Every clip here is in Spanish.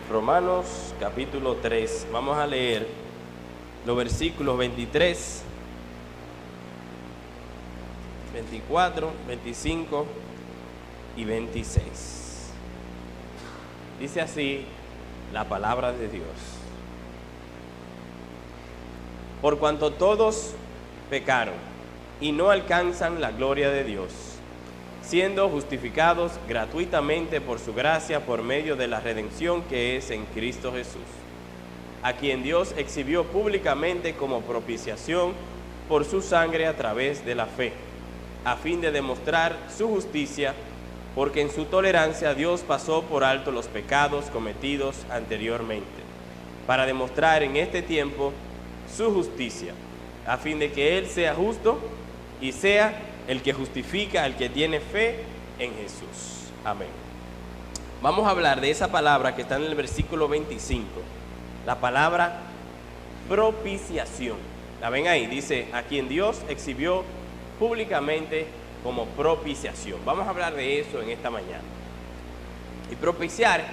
Romanos capítulo 3. Vamos a leer los versículos 23, 24, 25 y 26. Dice así la palabra de Dios. Por cuanto todos pecaron y no alcanzan la gloria de Dios, siendo justificados gratuitamente por su gracia por medio de la redención que es en Cristo Jesús, a quien Dios exhibió públicamente como propiciación por su sangre a través de la fe, a fin de demostrar su justicia, porque en su tolerancia Dios pasó por alto los pecados cometidos anteriormente, para demostrar en este tiempo su justicia, a fin de que Él sea justo y sea el que justifica al que tiene fe en Jesús. Amén. Vamos a hablar de esa palabra que está en el versículo 25, la palabra propiciación. ¿La ven ahí? Dice, a quien Dios exhibió públicamente como propiciación. Vamos a hablar de eso en esta mañana. Y propiciar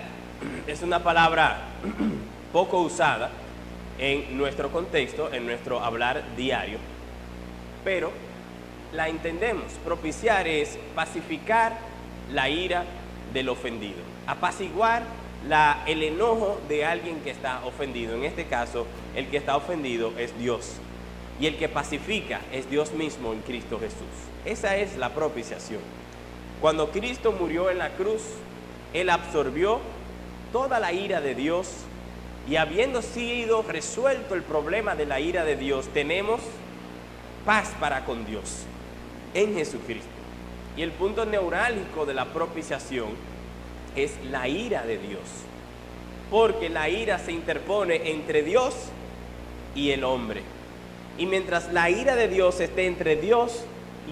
es una palabra poco usada en nuestro contexto, en nuestro hablar diario, pero la entendemos. Propiciar es pacificar la ira del ofendido, apaciguar el enojo de alguien que está ofendido. En este caso, el que está ofendido es Dios, y el que pacifica es Dios mismo en Cristo Jesús. Esa es la propiciación. Cuando Cristo murió en la cruz, Él absorbió toda la ira de Dios, y habiendo sido resuelto el problema de la ira de Dios, tenemos paz para con Dios en Jesucristo. Y el punto neurálgico de la propiciación es la ira de Dios, porque la ira se interpone entre Dios y el hombre. Y mientras la ira de Dios esté entre Dios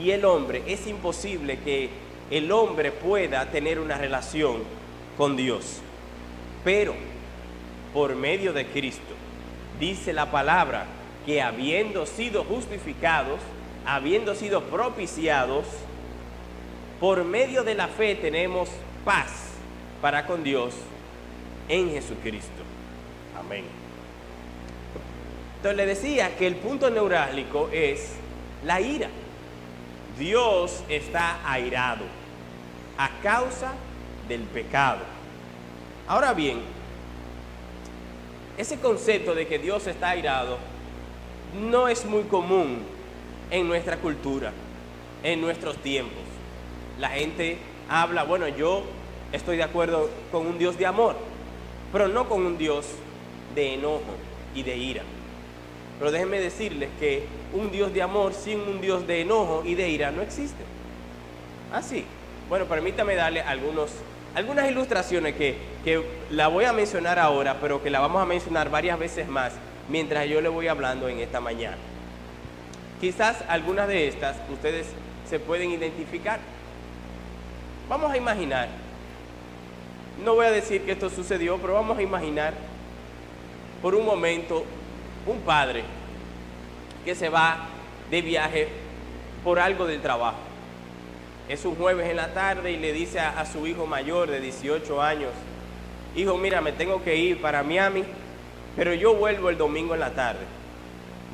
y el hombre, es imposible que el hombre pueda tener una relación con Dios. Pero por medio de Cristo, dice la palabra que habiendo sido justificados, habiendo sido propiciados, por medio de la fe tenemos paz para con Dios en Jesucristo. Amén. Entonces le decía que el punto neurálgico es la ira. Dios está airado a causa del pecado. Ahora bien, ese concepto de que Dios está airado no es muy común en nuestra cultura, en nuestros tiempos. La gente habla, bueno, yo estoy de acuerdo con un Dios de amor, pero no con un Dios de enojo y de ira. Pero déjenme decirles que un Dios de amor sin un Dios de enojo y de ira no existe. Así. Bueno, permítame darle algunas ilustraciones que la voy a mencionar ahora, pero que la vamos a mencionar varias veces más mientras yo le voy hablando en esta mañana. Quizás algunas de estas ustedes se pueden identificar. Vamos a imaginar, no voy a decir que esto sucedió, pero vamos a imaginar por un momento un padre que se va de viaje por algo del trabajo. Es un jueves en la tarde y le dice a su hijo mayor de 18 años, hijo, mira, me tengo que ir para Miami, pero yo vuelvo el domingo en la tarde.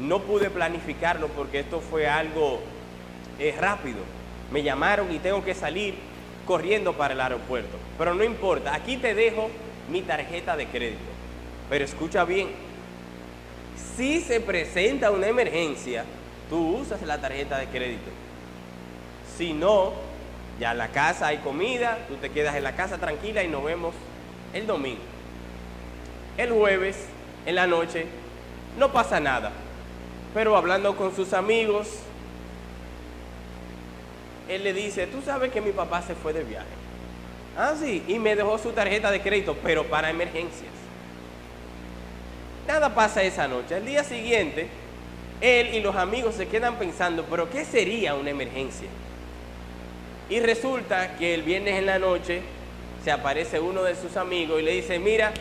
No pude planificarlo porque esto fue algo rápido. Me llamaron y tengo que salir corriendo para el aeropuerto. Pero no importa, aquí te dejo mi tarjeta de crédito. Pero escucha bien, si se presenta una emergencia, tú usas la tarjeta de crédito. Si no, ya en la casa hay comida, tú te quedas en la casa tranquila y nos vemos el domingo. El jueves, en la noche, no pasa nada. Pero hablando con sus amigos, él le dice, tú sabes que mi papá se fue de viaje. Ah, sí, y me dejó su tarjeta de crédito, pero para emergencias. Nada pasa esa noche. Al día siguiente, él y los amigos se quedan pensando, pero ¿qué sería una emergencia? Y resulta que el viernes en la noche se aparece uno de sus amigos y le dice, mira,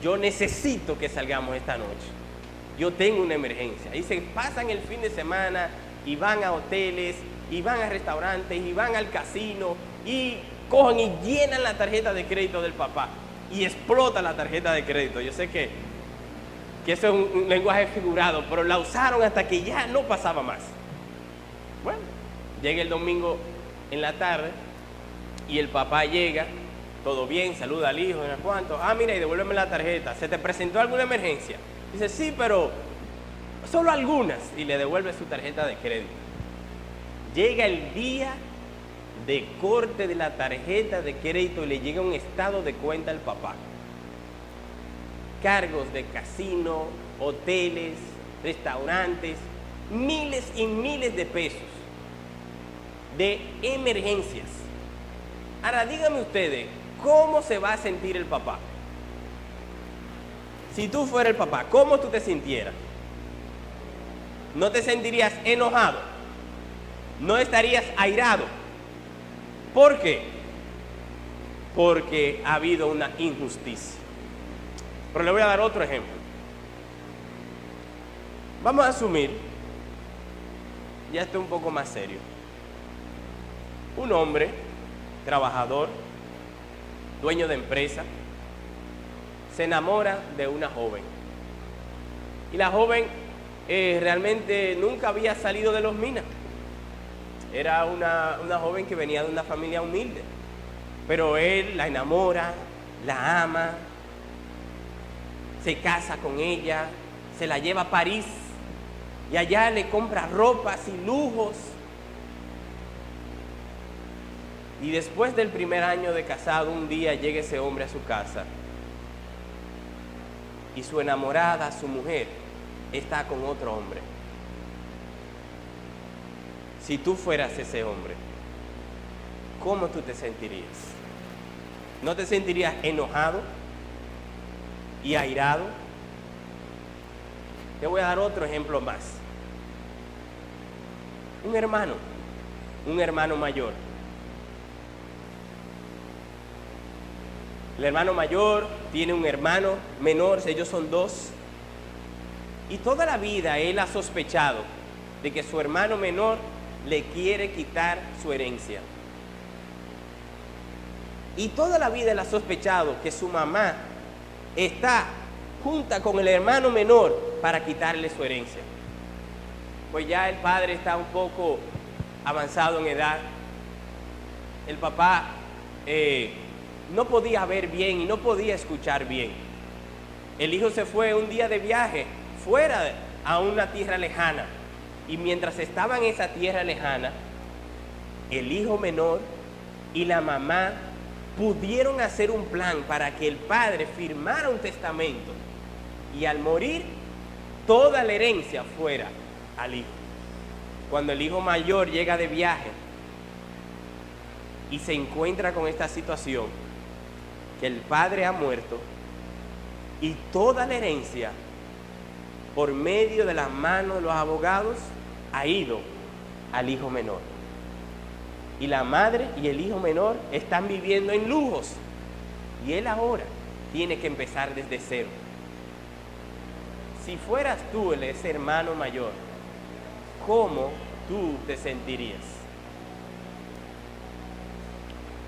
yo necesito que salgamos esta noche. Yo tengo una emergencia. Y se pasan el fin de semana y van a hoteles, y van a restaurantes, y van al casino, y cogen y llenan la tarjeta de crédito del papá. y explota la tarjeta de crédito. Yo sé que eso es un lenguaje figurado, pero la usaron hasta que ya no pasaba más. Bueno, llega el domingo en la tarde y el papá llega, todo bien, saluda al hijo, ¿no? ¿Cuánto? Mira, y devuélveme la tarjeta. ¿Se te presentó alguna emergencia? Dice, sí, pero solo algunas. Y le devuelve su tarjeta de crédito. Llega el día de corte de la tarjeta de crédito y le llega un estado de cuenta al papá. Cargos de casino, hoteles, restaurantes, miles y miles de pesos de emergencias. Ahora díganme ustedes, ¿cómo se va a sentir el papá? Si tú fueras el papá, ¿cómo tú te sintieras? ¿No te sentirías enojado? ¿No estarías airado? ¿Por qué? Porque ha habido una injusticia. Pero le voy a dar otro ejemplo. Vamos a asumir, ya estoy un poco más serio, un hombre, trabajador, dueño de empresa, se enamora de una joven. Y la joven realmente nunca había salido de Los Minas. Era una joven que venía de una familia humilde. Pero él la enamora, la ama, se casa con ella, se la lleva a París y allá le compra ropas y lujos. Y después del primer año de casado, un día llega ese hombre a su casa y su enamorada, su mujer, está con otro hombre. Si tú fueras ese hombre, ¿cómo tú te sentirías? ¿No te sentirías enojado y airado? Te voy a dar otro ejemplo más. Un hermano mayor. El hermano mayor tiene un hermano menor, ellos son dos. Y toda la vida él ha sospechado de que su hermano menor le quiere quitar su herencia. Y toda la vida él ha sospechado que su mamá está junta con el hermano menor para quitarle su herencia. Pues ya el padre está un poco avanzado en edad. El papá no podía ver bien y no podía escuchar bien. El hijo se fue un día de viaje fuera a una tierra lejana. Y mientras estaba en esa tierra lejana, el hijo menor y la mamá pudieron hacer un plan para que el padre firmara un testamento y al morir toda la herencia fuera al hijo. Cuando el hijo mayor llega de viaje y se encuentra con esta situación, que el padre ha muerto y toda la herencia por medio de las manos de los abogados ha ido al hijo menor. Y la madre y el hijo menor están viviendo en lujos. Y él ahora tiene que empezar desde cero. Si fueras tú ese hermano mayor, ¿cómo tú te sentirías?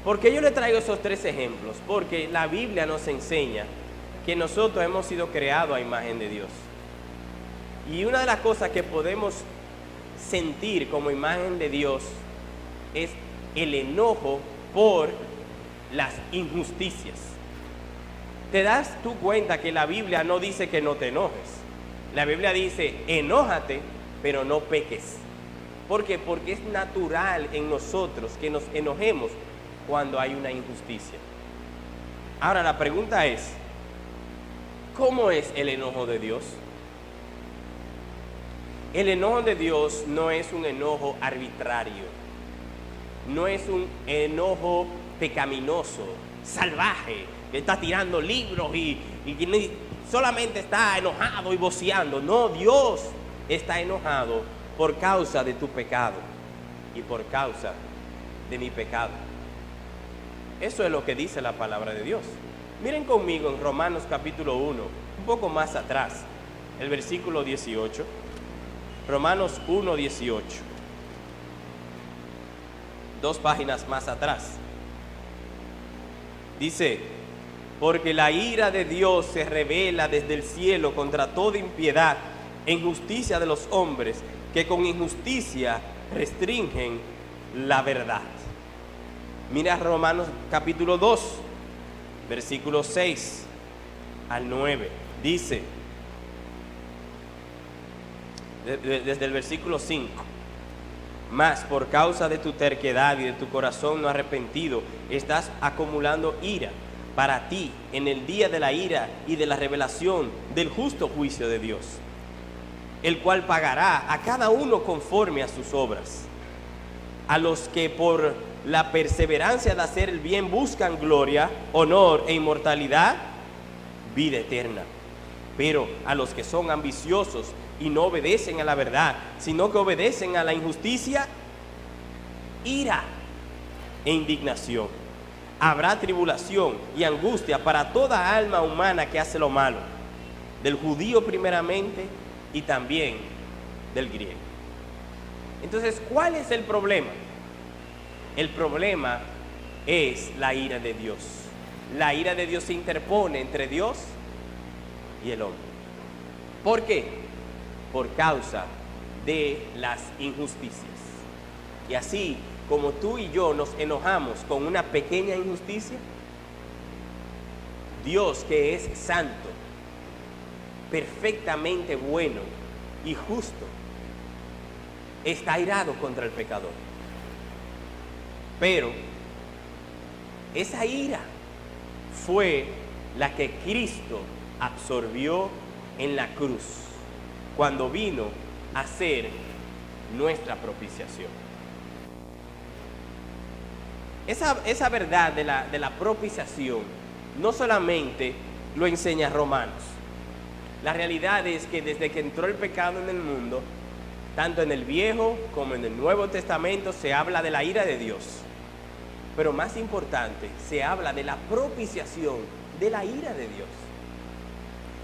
¿Por qué yo le traigo esos tres ejemplos? Porque la Biblia nos enseña que nosotros hemos sido creados a imagen de Dios. Y una de las cosas que podemos sentir como imagen de Dios es el enojo por las injusticias. ¿Te das tú cuenta que la Biblia no dice que no te enojes? La Biblia dice, enójate, pero no peques. ¿Por qué? Porque es natural en nosotros que nos enojemos cuando hay una injusticia. Ahora la pregunta es, ¿cómo es el enojo de Dios? El enojo de Dios no es un enojo arbitrario, no es un enojo pecaminoso, salvaje, que está tirando libros y solamente está enojado y voceando. No, Dios está enojado por causa de tu pecado y por causa de mi pecado. Eso es lo que dice la palabra de Dios. Miren conmigo en Romanos capítulo 1, un poco más atrás, el versículo 18. Romanos 1, 18. 2 páginas más atrás. Dice, porque la ira de Dios se revela desde el cielo contra toda impiedad e injusticia de los hombres, que con injusticia restringen la verdad. Mira Romanos capítulo 2, versículos 6 al 9. Dice, desde el versículo 5: mas por causa de tu terquedad y de tu corazón no arrepentido, estás acumulando ira para ti en el día de la ira y de la revelación del justo juicio de Dios, el cual pagará a cada uno conforme a sus obras. A los que por la perseverancia de hacer el bien buscan gloria, honor e inmortalidad, vida eterna. Pero a los que son ambiciosos y no obedecen a la verdad, sino que obedecen a la injusticia, ira e indignación. Habrá tribulación y angustia para toda alma humana que hace lo malo, del judío primeramente y también del griego. Entonces, ¿cuál es el problema? El problema es la ira de Dios. La ira de Dios se interpone entre Dios y el hombre. ¿Por qué? Por causa de las injusticias. Y así como tú y yo nos enojamos con una pequeña injusticia, Dios, que es santo, perfectamente bueno y justo, está airado contra el pecador. Pero esa ira fue la que Cristo absorbió en la cruz cuando vino a ser nuestra propiciación. Esa verdad de la propiciación no solamente lo enseña Romanos. La realidad es que desde que entró el pecado en el mundo, tanto en el Viejo como en el Nuevo Testamento, se habla de la ira de Dios. Pero más importante, se habla de la propiciación de la ira de Dios.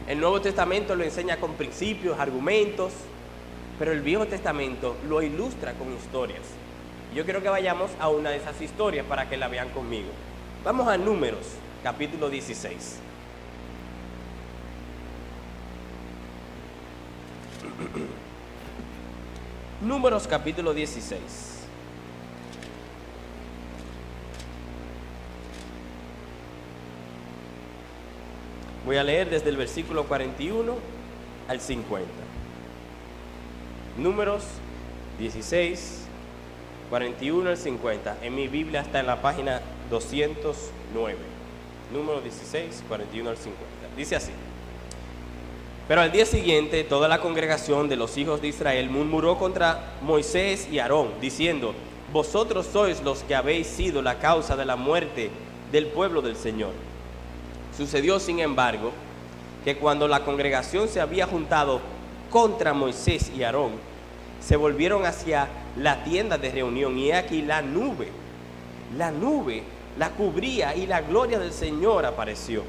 El Nuevo Testamento lo enseña con principios, argumentos, pero el Viejo Testamento lo ilustra con historias. Yo quiero que vayamos a una de esas historias para que la vean conmigo. Vamos a Números, capítulo 16. Números, capítulo 16. Voy a leer desde el versículo 41 al 50. Números 16, 41 al 50. En mi Biblia está en la página 209. Número 16, 41 al 50. Dice así: pero al día siguiente toda la congregación de los hijos de Israel murmuró contra Moisés y Aarón, diciendo: vosotros sois los que habéis sido la causa de la muerte del pueblo del Señor. Sucedió, sin embargo, que cuando la congregación se había juntado contra Moisés y Aarón, se volvieron hacia la tienda de reunión, y he aquí la nube la cubría, y la gloria del Señor apareció.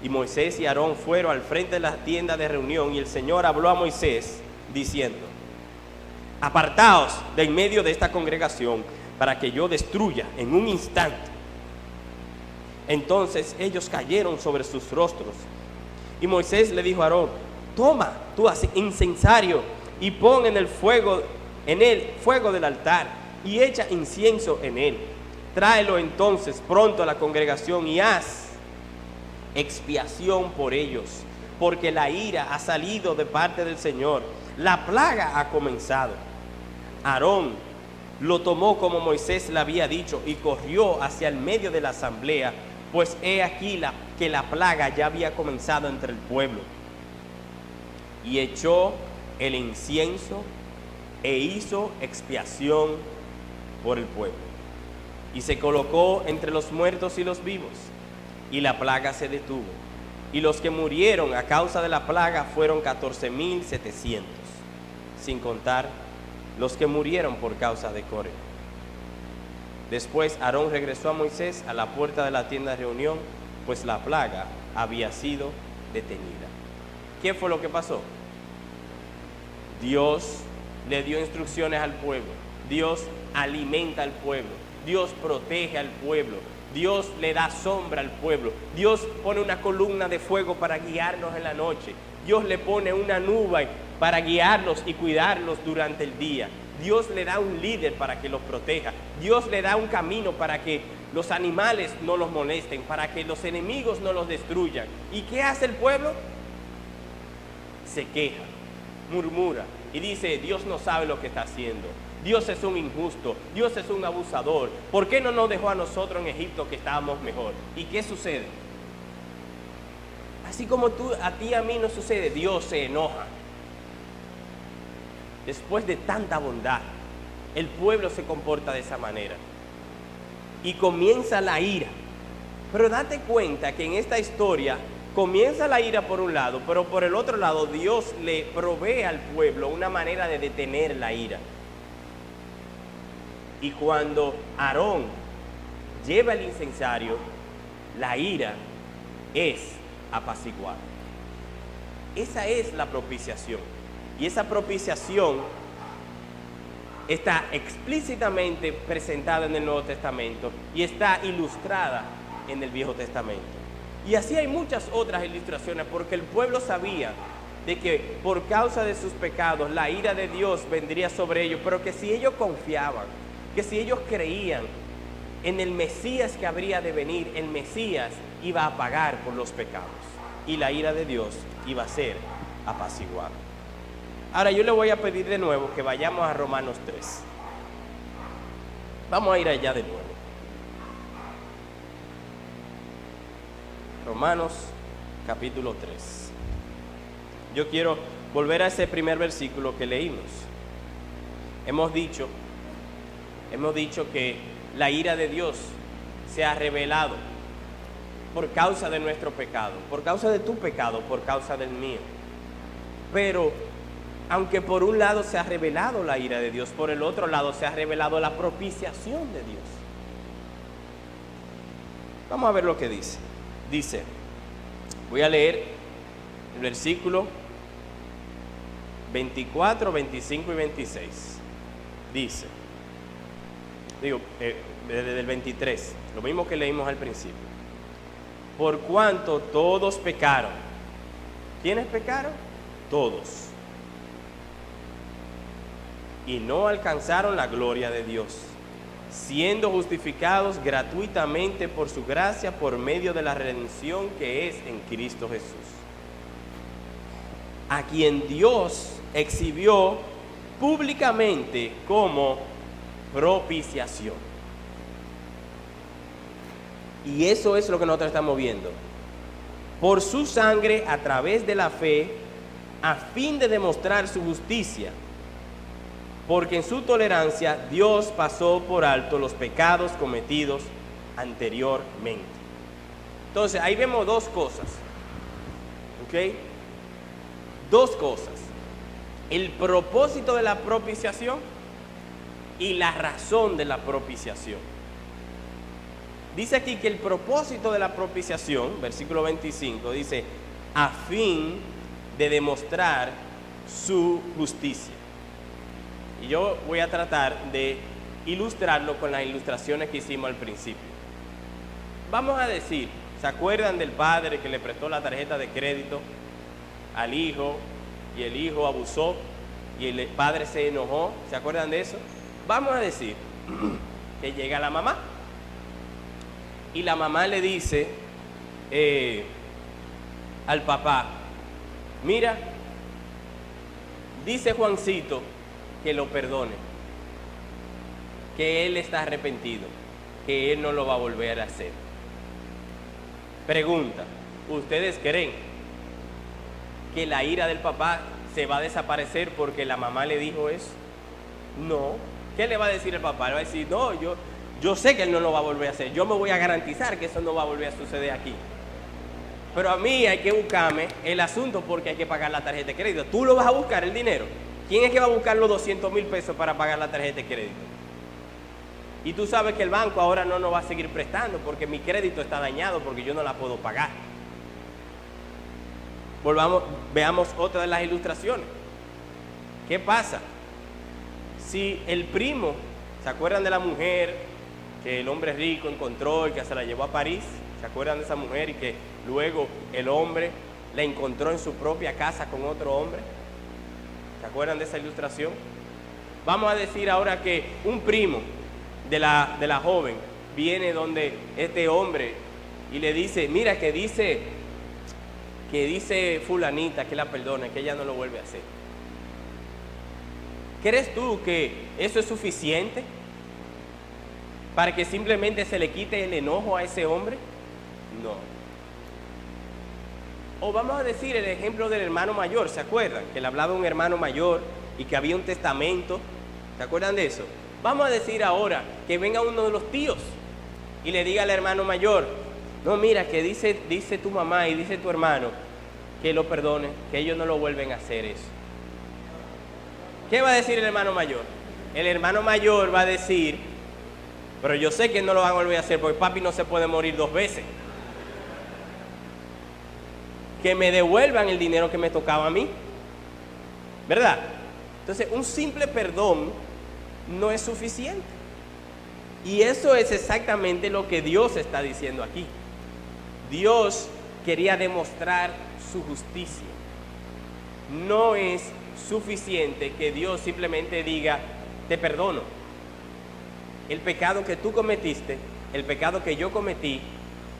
Y Moisés y Aarón fueron al frente de la tienda de reunión, y el Señor habló a Moisés diciendo: apartaos de en medio de esta congregación, para que yo destruya en un instante. Entonces ellos cayeron sobre sus rostros. Y Moisés le dijo a Aarón: toma tu incensario y pon en el fuego del altar, y echa incienso en él. Tráelo entonces pronto a la congregación y haz expiación por ellos, porque la ira ha salido de parte del Señor, la plaga ha comenzado. Aarón lo tomó como Moisés le había dicho y corrió hacia el medio de la asamblea, pues he aquí que la plaga ya había comenzado entre el pueblo. Y echó el incienso e hizo expiación por el pueblo. Y se colocó entre los muertos y los vivos, y la plaga se detuvo. Y los que murieron a causa de la plaga fueron 14,700, sin contar los que murieron por causa de Coré. Después Aarón regresó a Moisés a la puerta de la tienda de reunión, pues la plaga había sido detenida. ¿Qué fue lo que pasó? Dios le dio instrucciones al pueblo. Dios alimenta al pueblo. Dios protege al pueblo. Dios le da sombra al pueblo. Dios pone una columna de fuego para guiarnos en la noche. Dios le pone una nube para guiarlos y cuidarlos durante el día. Dios le da un líder para que los proteja. Dios le da un camino para que los animales no los molesten, para que los enemigos no los destruyan. ¿Y qué hace el pueblo? Se queja, murmura y dice: Dios no sabe lo que está haciendo. Dios es un injusto, Dios es un abusador. ¿Por qué no nos dejó a nosotros en Egipto que estábamos mejor? ¿Y qué sucede? Así como a ti y a mí no sucede, Dios se enoja. Después de tanta bondad, el pueblo se comporta de esa manera. Y comienza la ira. Pero date cuenta que en esta historia comienza la ira por un lado, pero por el otro lado Dios le provee al pueblo una manera de detener la ira. Y cuando Aarón lleva el incensario, la ira es apaciguada. Esa es la propiciación. Y esa propiciación está explícitamente presentada en el Nuevo Testamento y está ilustrada en el Viejo Testamento. Y así hay muchas otras ilustraciones, porque el pueblo sabía de que por causa de sus pecados la ira de Dios vendría sobre ellos, pero que si ellos confiaban, que si ellos creían en el Mesías que habría de venir, el Mesías iba a pagar por los pecados y la ira de Dios iba a ser apaciguada. Ahora yo le voy a pedir de nuevo que vayamos a Romanos 3. Vamos a ir allá de nuevo. Romanos capítulo 3. Yo quiero volver a ese primer versículo que leímos. Hemos dicho que la ira de Dios se ha revelado por causa de nuestro pecado, por causa de tu pecado, por causa del mío. Pero aunque por un lado se ha revelado la ira de Dios, por el otro lado se ha revelado la propiciación de Dios. Vamos a ver lo que dice. Dice, voy a leer el versículo 24, 25 y 26. Dice, desde el 23, lo mismo que leímos al principio. Por cuanto todos pecaron. ¿Quiénes pecaron? Todos. Y no alcanzaron la gloria de Dios, siendo justificados gratuitamente por su gracia por medio de la redención que es en Cristo Jesús, a quien Dios exhibió públicamente como propiciación. Y eso es lo que nosotros estamos viendo. Por su sangre a través de la fe, a fin de demostrar su justicia, porque en su tolerancia Dios pasó por alto los pecados cometidos anteriormente. Entonces ahí vemos dos cosas, ¿ok? Dos cosas: el propósito de la propiciación y la razón de la propiciación. Dice aquí que el propósito de la propiciación, versículo 25, dice, a fin de demostrar su justicia. Y yo voy a tratar de ilustrarlo con las ilustraciones que hicimos al principio. Vamos a decir, ¿se acuerdan del padre que le prestó la tarjeta de crédito al hijo y el hijo abusó y el padre se enojó? ¿Se acuerdan de eso? Vamos a decir que llega la mamá y la mamá le dice al papá: mira, dice Juancito que lo perdone, que él está arrepentido, que él no lo va a volver a hacer. Pregunta: ¿ustedes creen que la ira del papá se va a desaparecer porque la mamá le dijo eso? No. ¿Qué le va a decir el papá? Le va a decir: no, yo sé que él no lo va a volver a hacer, yo me voy a garantizar que eso no va a volver a suceder aquí. Pero a mí hay que buscarme el asunto porque hay que pagar la tarjeta de crédito. ¿Tú lo vas a buscar el dinero? ¿Quién es que va a buscar los 200,000 pesos para pagar la tarjeta de crédito? Y tú sabes que el banco ahora no nos va a seguir prestando porque mi crédito está dañado, porque yo no la puedo pagar. Veamos otra de las ilustraciones. ¿Qué pasa? Si el primo, ¿se acuerdan de la mujer que el hombre rico encontró y que se la llevó a París. ¿Se acuerdan de esa mujer? Y que luego el hombre la encontró en su propia casa con otro hombre. ¿Se acuerdan de esa ilustración? Vamos a decir ahora que un primo de la joven viene donde este hombre y le dice, mira que dice fulanita que la perdone, que ella no lo vuelve a hacer. ¿Crees tú que eso es suficiente para que simplemente se le quite el enojo a ese hombre? No. O vamos a decir el ejemplo del hermano mayor, ¿se acuerdan? Que le hablaba un hermano mayor y que había un testamento, ¿se acuerdan de eso? Vamos a decir ahora que venga uno de los tíos y le diga al hermano mayor, no, mira, que dice tu mamá y dice tu hermano que lo perdone, que ellos no lo vuelven a hacer eso. ¿Qué va a decir el hermano mayor? El hermano mayor va a decir, pero yo sé que no lo van a volver a hacer porque papi no se puede morir 2 veces. Que me devuelvan el dinero que me tocaba a mí, ¿verdad? Entonces, un simple perdón no es suficiente. Y eso es exactamente lo que Dios está diciendo aquí. Dios quería demostrar su justicia. No es suficiente que Dios simplemente diga, te perdono. El pecado que tú cometiste, el pecado que yo cometí,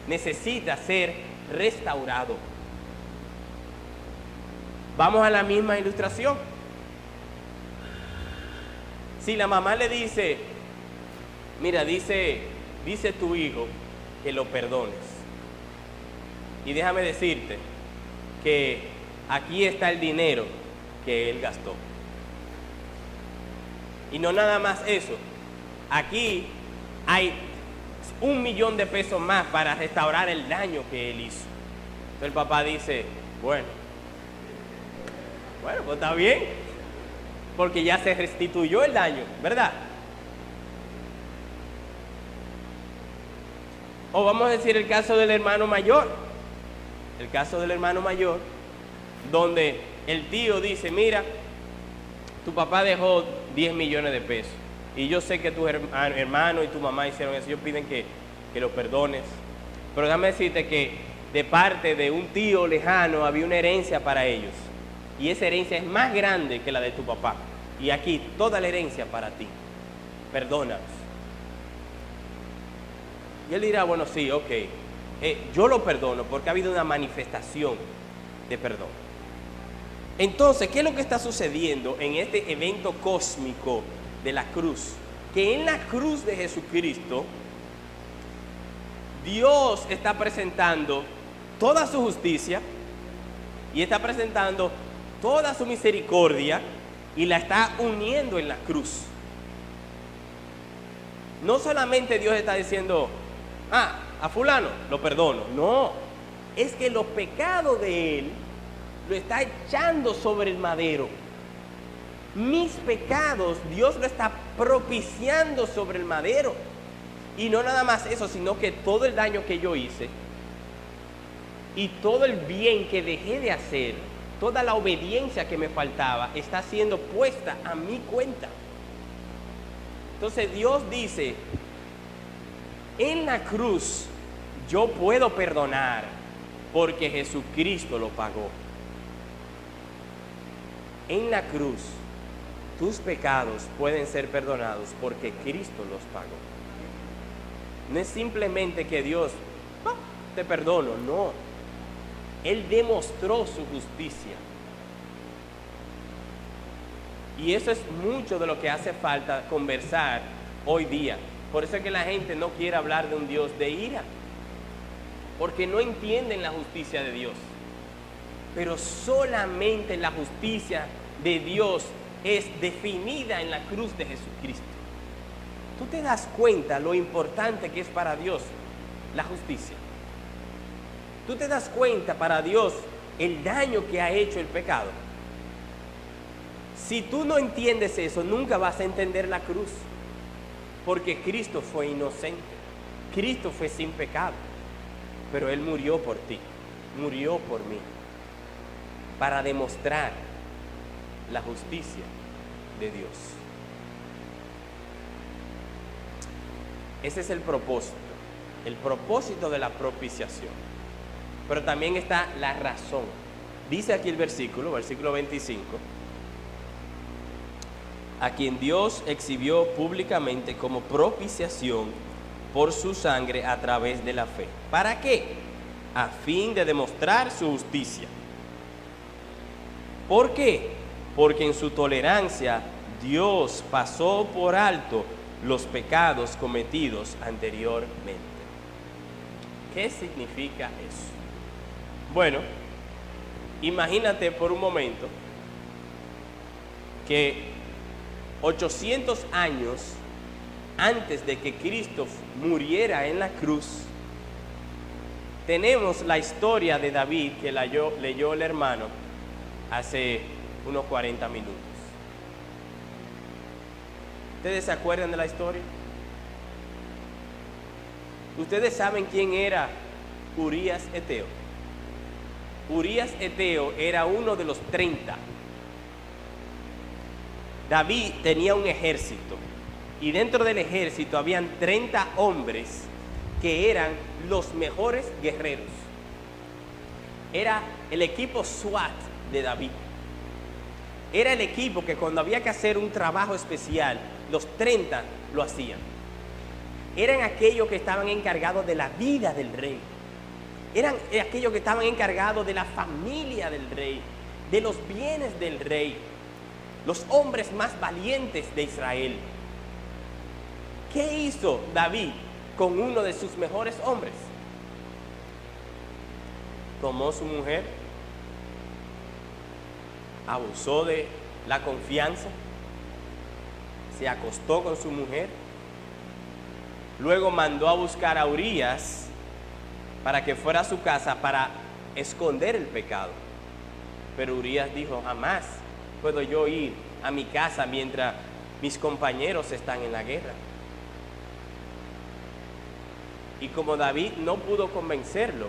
necesita ser restaurado. Vamos a la misma ilustración. Si la mamá le dice, mira, dice tu hijo que lo perdones. Y déjame decirte que aquí está el dinero que él gastó. Y no nada más eso. Aquí hay 1 millón de pesos más para restaurar el daño que él hizo. Entonces el papá dice, bueno, pues está bien, porque ya se restituyó el daño, ¿verdad? O vamos a decir el caso del hermano mayor. El caso del hermano mayor, donde el tío dice, mira, tu papá dejó 10 millones de pesos. Y yo sé que tu hermano y tu mamá hicieron eso. Ellos piden que lo perdones. Pero déjame decirte que de parte de un tío lejano había una herencia para ellos. Y esa herencia es más grande que la de tu papá. Y aquí toda la herencia para ti. Perdónanos. Y él dirá, bueno, sí, ok. Yo lo perdono porque ha habido una manifestación de perdón. Entonces, ¿qué es lo que está sucediendo en este evento cósmico de la cruz? Que en la cruz de Jesucristo, Dios está presentando toda su justicia y está presentando toda su misericordia y la está uniendo en la cruz. No solamente Dios está diciendo, a fulano lo perdono. No, es que los pecados de él lo está echando sobre el madero. Mis pecados Dios lo está propiciando sobre el madero. Y no nada más eso, sino que todo el daño que yo hice y todo el bien que dejé de hacer, toda la obediencia que me faltaba, está siendo puesta a mi cuenta. Entonces Dios dice, en la cruz yo puedo perdonar porque Jesucristo lo pagó. En la cruz tus pecados pueden ser perdonados porque Cristo los pagó. No es simplemente que Dios, te perdono, no. Él demostró su justicia. Y eso es mucho de lo que hace falta conversar hoy día. Por eso es que la gente no quiere hablar de un Dios de ira, porque no entienden la justicia de Dios. Pero solamente la justicia de Dios es definida en la cruz de Jesucristo. ¿Tú te das cuenta lo importante que es para Dios la justicia? ¿Tú te das cuenta para Dios el daño que ha hecho el pecado? Si tú no entiendes eso, nunca vas a entender la cruz. Porque Cristo fue inocente. Cristo fue sin pecado. Pero Él murió por ti. Murió por mí. Para demostrar la justicia de Dios. Ese es el propósito de la propiciación. Pero también está la razón. Dice aquí el versículo 25, a quien Dios exhibió públicamente como propiciación por su sangre a través de la fe. ¿Para qué? A fin de demostrar su justicia. ¿Por qué? Porque en su tolerancia Dios pasó por alto los pecados cometidos anteriormente. ¿Qué significa eso? Bueno, imagínate por un momento que 800 años antes de que Cristo muriera en la cruz, tenemos la historia de David que leyó el hermano hace unos 40 minutos. ¿Ustedes se acuerdan de la historia? ¿Ustedes saben quién era Urías Eteo? Urías Eteo era uno de los 30. David tenía un ejército y dentro del ejército habían 30 hombres que eran los mejores guerreros. Era el equipo SWAT de David. Era el equipo que cuando había que hacer un trabajo especial, los 30 lo hacían. Eran aquellos que estaban encargados de la vida del rey. Eran aquellos que estaban encargados de la familia del rey, de los bienes del rey. Los hombres más valientes de Israel. ¿Qué hizo David con uno de sus mejores hombres? Tomó su mujer, abusó de la confianza, se acostó con su mujer, luego mandó a buscar a Urías para que fuera a su casa para esconder el pecado. Pero Urías dijo: jamás puedo yo ir a mi casa mientras mis compañeros están en la guerra. Y como David no pudo convencerlo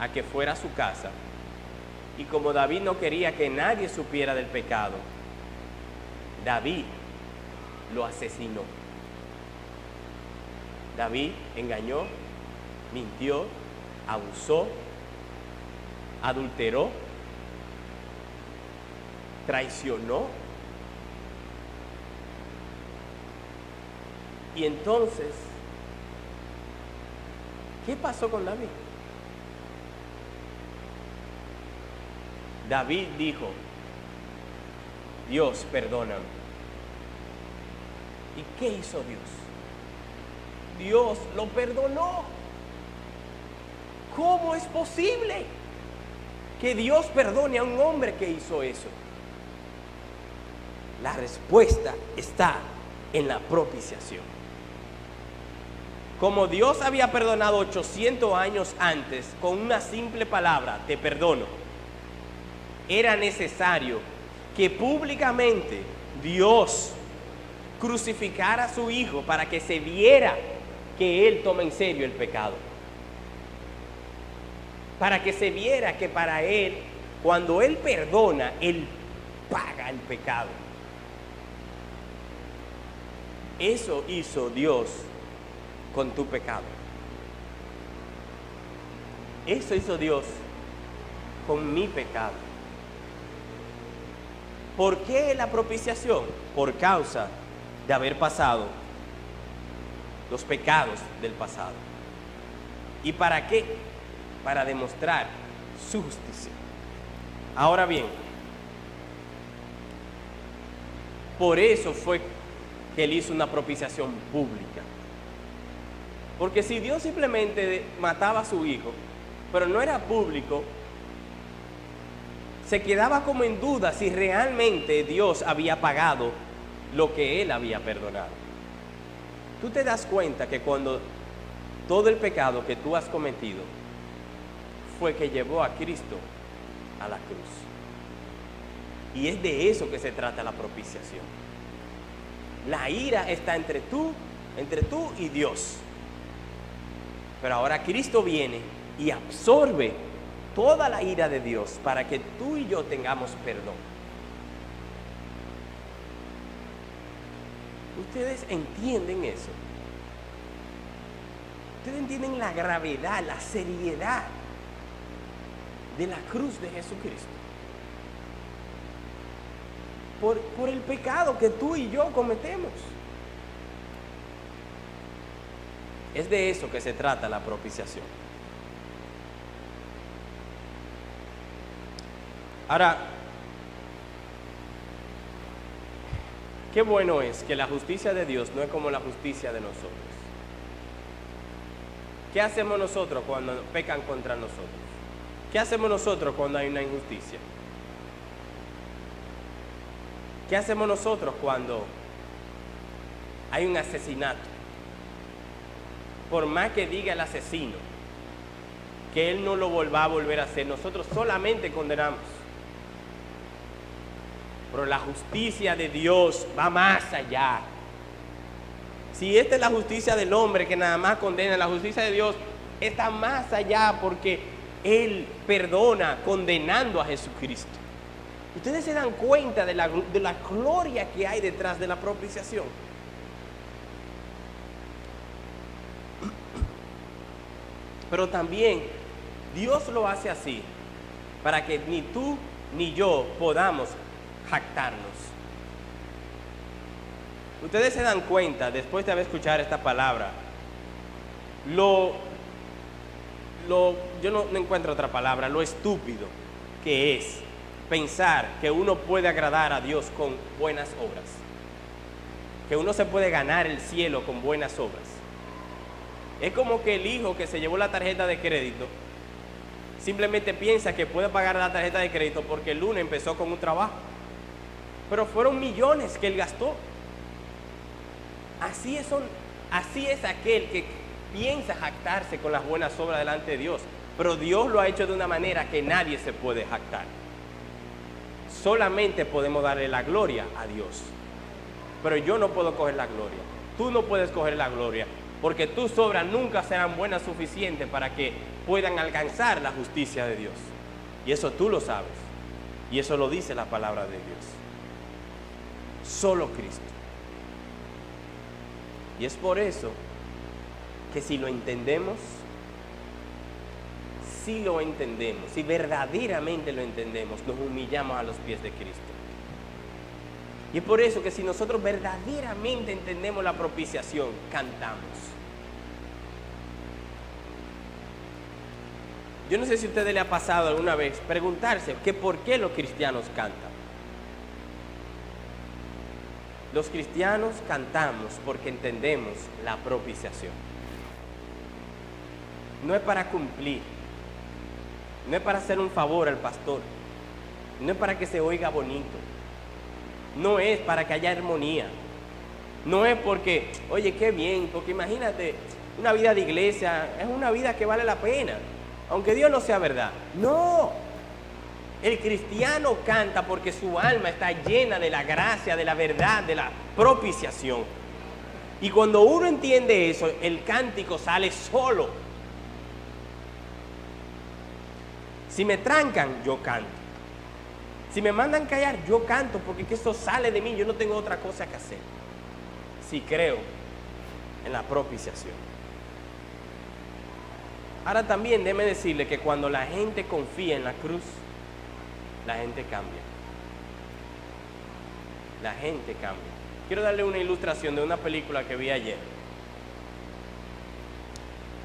a que fuera a su casa, y como David no quería que nadie supiera del pecado, David lo asesinó. David engañó, mintió, abusó, adulteró, traicionó. Y entonces, ¿qué pasó con David? David dijo: Dios, perdóname. ¿Y qué hizo Dios? Dios lo perdonó. ¿Cómo es posible que Dios perdone a un hombre que hizo eso? La respuesta está en la propiciación. Como Dios había perdonado 800 años antes con una simple palabra: te perdono, era necesario que públicamente Dios crucificara a su Hijo para que se viera que Él toma en serio el pecado. Para que se viera que para Él, cuando Él perdona, Él paga el pecado. Eso hizo Dios con tu pecado. Eso hizo Dios con mi pecado. ¿Por qué la propiciación? Por causa de haber pasado los pecados del pasado. ¿Y para qué? Para demostrar su justicia. Ahora bien, por eso fue que Él hizo una propiciación pública. Porque si Dios simplemente mataba a su Hijo, pero no era público, se quedaba como en duda si realmente Dios había pagado lo que Él había perdonado. Tú te das cuenta que cuando todo el pecado que tú has cometido fue que llevó a Cristo a la cruz. Y es de eso que se trata la propiciación. La ira está entre tú y Dios. Pero ahora Cristo viene y absorbe toda la ira de Dios para que tú y yo tengamos perdón. ¿Ustedes entienden eso? Ustedes entienden la gravedad, la seriedad de la cruz de Jesucristo. Por el pecado que tú y yo cometemos. Es de eso que se trata la propiciación. Ahora, qué bueno es que la justicia de Dios no es como la justicia de nosotros. ¿Qué hacemos nosotros cuando pecan contra nosotros? ¿Qué hacemos nosotros cuando hay una injusticia? ¿Qué hacemos nosotros cuando hay un asesinato? Por más que diga el asesino que él no lo va a volver a hacer, nosotros solamente condenamos. Pero la justicia de Dios va más allá. Si esta es la justicia del hombre que nada más condena, la justicia de Dios está más allá porque Él perdona condenando a Jesucristo. Ustedes se dan cuenta de la gloria que hay detrás de la propiciación. Pero también Dios lo hace así para que ni tú ni yo podamos jactarnos. Ustedes se dan cuenta, después de haber escuchado esta palabra, yo no encuentro otra palabra, lo estúpido que es pensar que uno puede agradar a Dios con buenas obras, que uno se puede ganar el cielo con buenas obras. Es como que el hijo que se llevó la tarjeta de crédito simplemente piensa que puede pagar la tarjeta de crédito porque el lunes empezó con un trabajo, pero fueron millones que él gastó. Así es aquel que piensa jactarse con las buenas obras delante de Dios, pero Dios lo ha hecho de una manera que nadie se puede jactar. Solamente podemos darle la gloria a Dios, pero yo no puedo coger la gloria, tú no puedes coger la gloria, porque tus obras nunca serán buenas suficientes para que puedan alcanzar la justicia de Dios. Y eso tú lo sabes, y eso lo dice la palabra de Dios. Solo Cristo. Y es por eso que si lo entendemos, si verdaderamente lo entendemos, nos humillamos a los pies de Cristo. Y es por eso que si nosotros verdaderamente entendemos la propiciación, cantamos. Yo no sé si a ustedes les ha pasado alguna vez preguntarse que por qué los cristianos cantan. Los cristianos cantamos porque entendemos la propiciación. No es para cumplir, no es para hacer un favor al pastor, no es para que se oiga bonito, no es para que haya armonía, no es porque, oye, qué bien, porque imagínate, una vida de iglesia es una vida que vale la pena, aunque Dios no sea verdad. No. El cristiano canta porque su alma está llena de la gracia, de la verdad, de la propiciación. Y cuando uno entiende eso, el cántico sale solo. Si me trancan, yo canto. Si me mandan callar, yo canto, porque esto sale de mí, yo no tengo otra cosa que hacer. Si creo en la propiciación. Ahora también déjeme decirle que cuando la gente confía en la cruz, la gente cambia. La gente cambia. Quiero darle una ilustración de una película que vi ayer.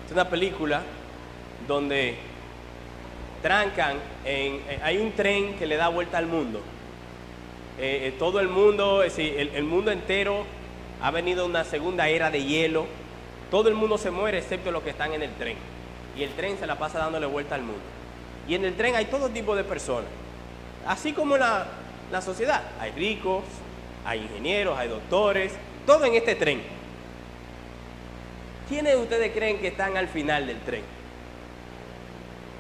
Es una película donde trancan, hay un tren que le da vuelta al mundo. Todo el mundo, el mundo entero ha venido una segunda era de hielo. Todo el mundo se muere excepto los que están en el tren. Y el tren se la pasa dándole vuelta al mundo. Y en el tren hay todo tipo de personas. Así como la sociedad, hay ricos, hay ingenieros, hay doctores, todo en este tren. ¿Quiénes de ustedes creen que están al final del tren?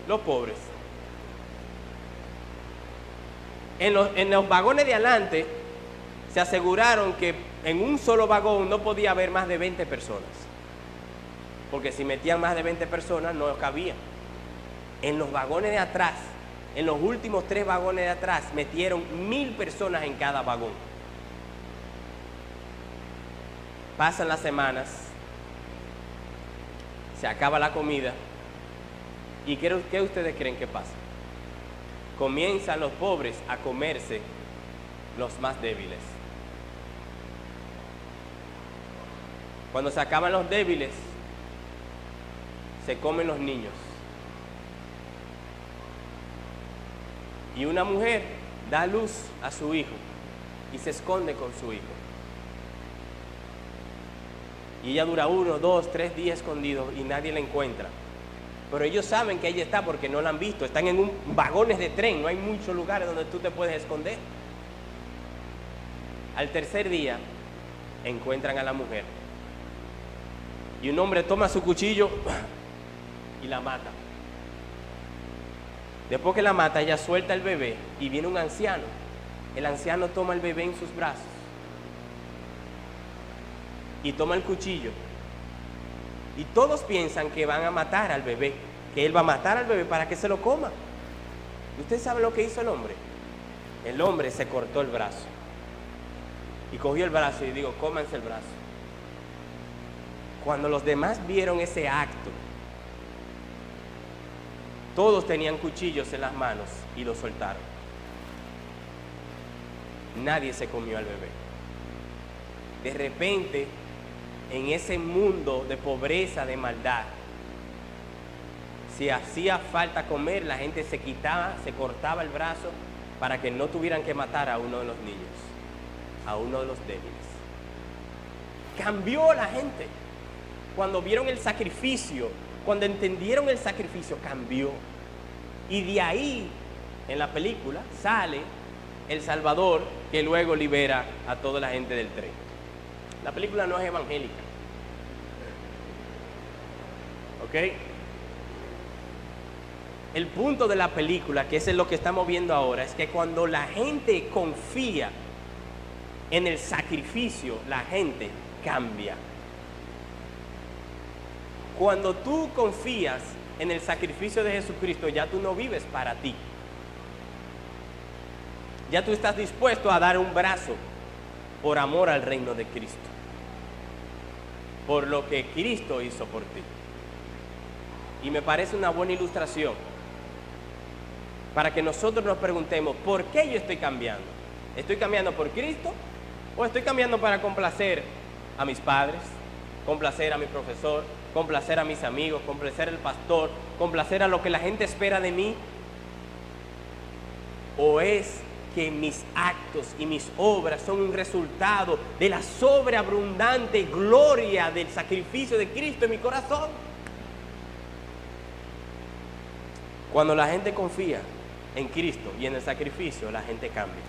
Los pobres. En los vagones de adelante se aseguraron que en un solo vagón no podía haber más de 20 personas, porque si metían más de 20 personas no cabían. En los vagones de atrás, en los últimos 3 vagones de atrás, metieron 1000 personas en cada vagón. Pasan las semanas, se acaba la comida. ¿Y qué ustedes creen que pasa? Comienzan los pobres a comerse los más débiles. Cuando se acaban los débiles, se comen los niños. Y una mujer da luz a su hijo y se esconde con su hijo. Y ella dura 1, 2, 3 días escondido y nadie la encuentra. Pero ellos saben que ella está porque no la han visto. Están en vagones de tren, no hay muchos lugares donde tú te puedes esconder. Al tercer día encuentran a la mujer. Y un hombre toma su cuchillo y la mata. Después que la mata, ella suelta el bebé y viene un anciano. El anciano toma el bebé en sus brazos y toma el cuchillo. Y todos piensan que van a matar al bebé, que él va a matar al bebé para que se lo coma. ¿Usted sabe lo que hizo el hombre? El hombre se cortó el brazo y cogió el brazo y dijo, cómanse el brazo. Cuando los demás vieron ese acto, todos tenían cuchillos en las manos y lo soltaron. Nadie se comió al bebé. De repente, en ese mundo de pobreza, de maldad, si hacía falta comer, la gente se cortaba el brazo para que no tuvieran que matar a uno de los niños, a uno de los débiles. Cambió la gente. Cuando vieron el sacrificio, cuando entendieron el sacrificio, cambió. Y de ahí, en la película, sale el Salvador que luego libera a toda la gente del tren. La película no es evangélica. ¿Ok? El punto de la película, que es lo que estamos viendo ahora, es que cuando la gente confía en el sacrificio, la gente cambia. Cuando tú confías en el sacrificio de Jesucristo, ya tú no vives para ti. Ya tú estás dispuesto a dar un brazo por amor al reino de Cristo, por lo que Cristo hizo por ti. Y me parece una buena ilustración para que nosotros nos preguntemos, ¿por qué yo estoy cambiando? ¿Estoy cambiando por Cristo o estoy cambiando para complacer a mis padres, complacer a mi profesor, complacer a mis amigos, complacer al pastor, complacer a lo que la gente espera de mí? ¿O es que mis actos y mis obras son un resultado de la sobreabundante gloria del sacrificio de Cristo en mi corazón? Cuando la gente confía en Cristo y en el sacrificio, la gente cambia.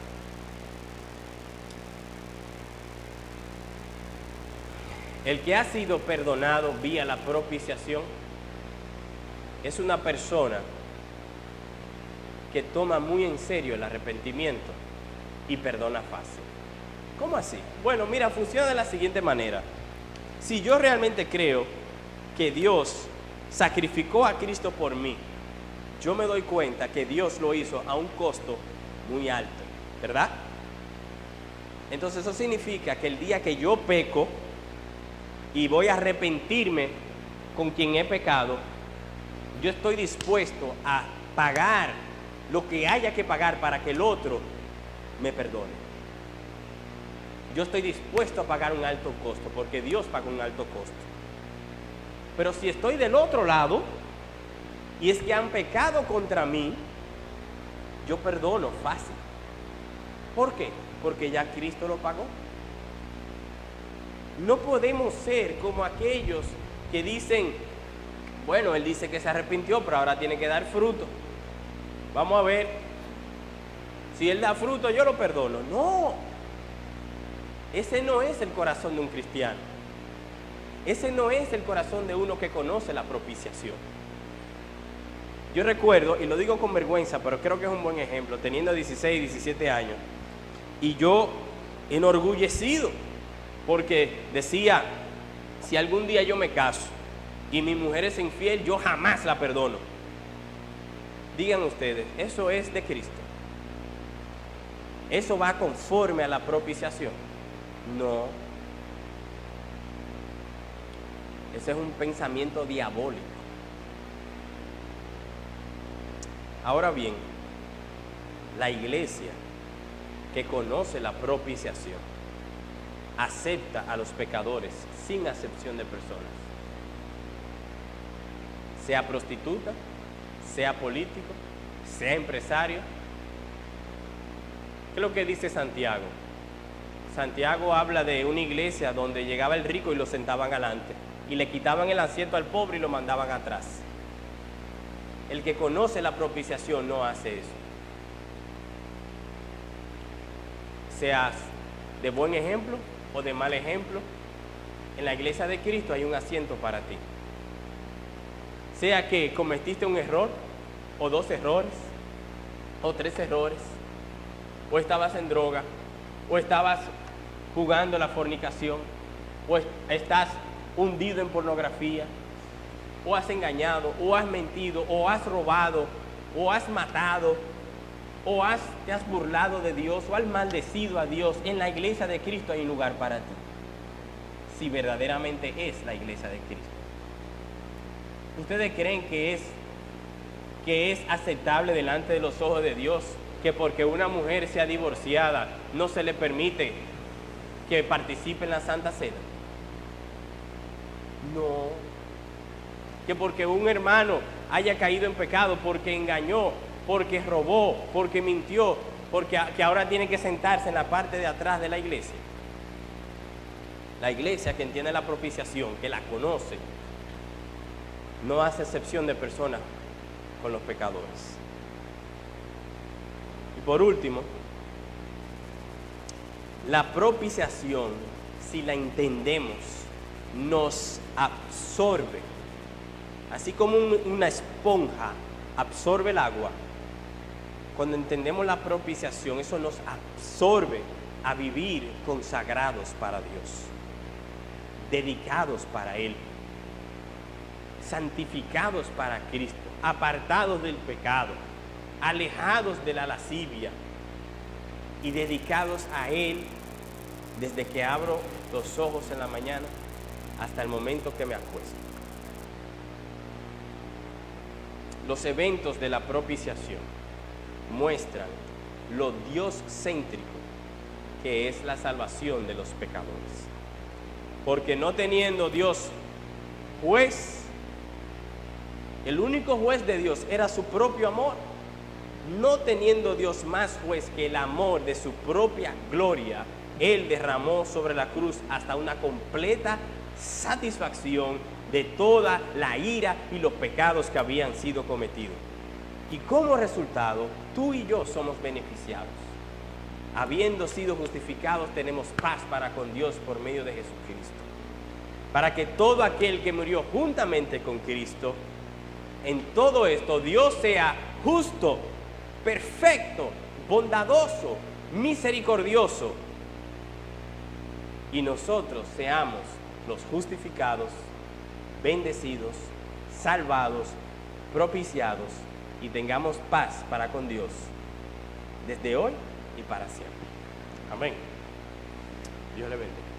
El que ha sido perdonado vía la propiciación es una persona que toma muy en serio el arrepentimiento y perdona fácil. ¿Cómo así? Bueno, mira, funciona de la siguiente manera. Si yo realmente creo que Dios sacrificó a Cristo por mí, yo me doy cuenta que Dios lo hizo a un costo muy alto, ¿verdad? Entonces eso significa que el día que yo peco y voy a arrepentirme con quien he pecado, yo estoy dispuesto a pagar lo que haya que pagar para que el otro me perdone. Yo estoy dispuesto a pagar un alto costo porque Dios paga un alto costo. Pero si estoy del otro lado y es que han pecado contra mí, yo perdono fácil. ¿Por qué? Porque ya Cristo lo pagó. No podemos ser como aquellos que dicen, bueno, él dice que se arrepintió, pero ahora tiene que dar fruto. Vamos a ver, si él da fruto, yo lo perdono. No, ese no es el corazón de un cristiano. Ese no es el corazón de uno que conoce la propiciación. Yo recuerdo, y lo digo con vergüenza, pero creo que es un buen ejemplo, teniendo 16, 17 años, y yo enorgullecido, porque decía, si algún día yo me caso y mi mujer es infiel, yo jamás la perdono. Digan ustedes, ¿eso es de Cristo? ¿Eso va conforme a la propiciación? No. Ese es un pensamiento diabólico. Ahora bien, la iglesia que conoce la propiciación acepta a los pecadores sin acepción de personas. Sea prostituta, sea político, sea empresario. ¿Qué es lo que dice Santiago? Santiago habla de una iglesia donde llegaba el rico y lo sentaban adelante y le quitaban el asiento al pobre y lo mandaban atrás. El que conoce la propiciación no hace eso. Seas de buen ejemplo o de mal ejemplo, en la iglesia de Cristo hay un asiento para ti. Sea que cometiste un error, o 2 errores, o 3 errores, o estabas en droga, o estabas jugando la fornicación, o estás hundido en pornografía, o has engañado, o has mentido, o has robado, o has matado, o te has burlado de Dios, o has maldecido a Dios. En la iglesia de Cristo hay un lugar para ti, si verdaderamente es la iglesia de Cristo. ¿Ustedes creen que es aceptable delante de los ojos de Dios que porque una mujer sea divorciada no se le permite que participe en la Santa Cena? No. Que porque un hermano haya caído en pecado, porque engañó, porque robó, porque mintió, que ahora tiene que sentarse en la parte de atrás de la iglesia. La iglesia que entiende la propiciación, que la conoce, no hace excepción de personas con los pecadores. Y por último, la propiciación, si la entendemos, nos absorbe. Así como una esponja absorbe el agua, cuando entendemos la propiciación, eso nos absorbe a vivir consagrados para Dios, dedicados para Él, santificados para Cristo, apartados del pecado, alejados de la lascivia y dedicados a Él desde que abro los ojos en la mañana hasta el momento que me acuesto. Los eventos de la propiciación muestran lo dios-céntrico que es la salvación de los pecadores. Porque no teniendo Dios juez, el único juez de Dios era su propio amor. No teniendo Dios más juez que el amor de su propia gloria, Él derramó sobre la cruz hasta una completa satisfacción de toda la ira y los pecados que habían sido cometidos. Y como resultado, tú y yo somos beneficiados. Habiendo sido justificados, tenemos paz para con Dios por medio de Jesucristo. Para que todo aquel que murió juntamente con Cristo, en todo esto Dios sea justo, perfecto, bondadoso, misericordioso, y nosotros seamos los justificados, bendecidos, salvados, propiciados, y tengamos paz para con Dios desde hoy y para siempre. Amén. Dios le bendiga.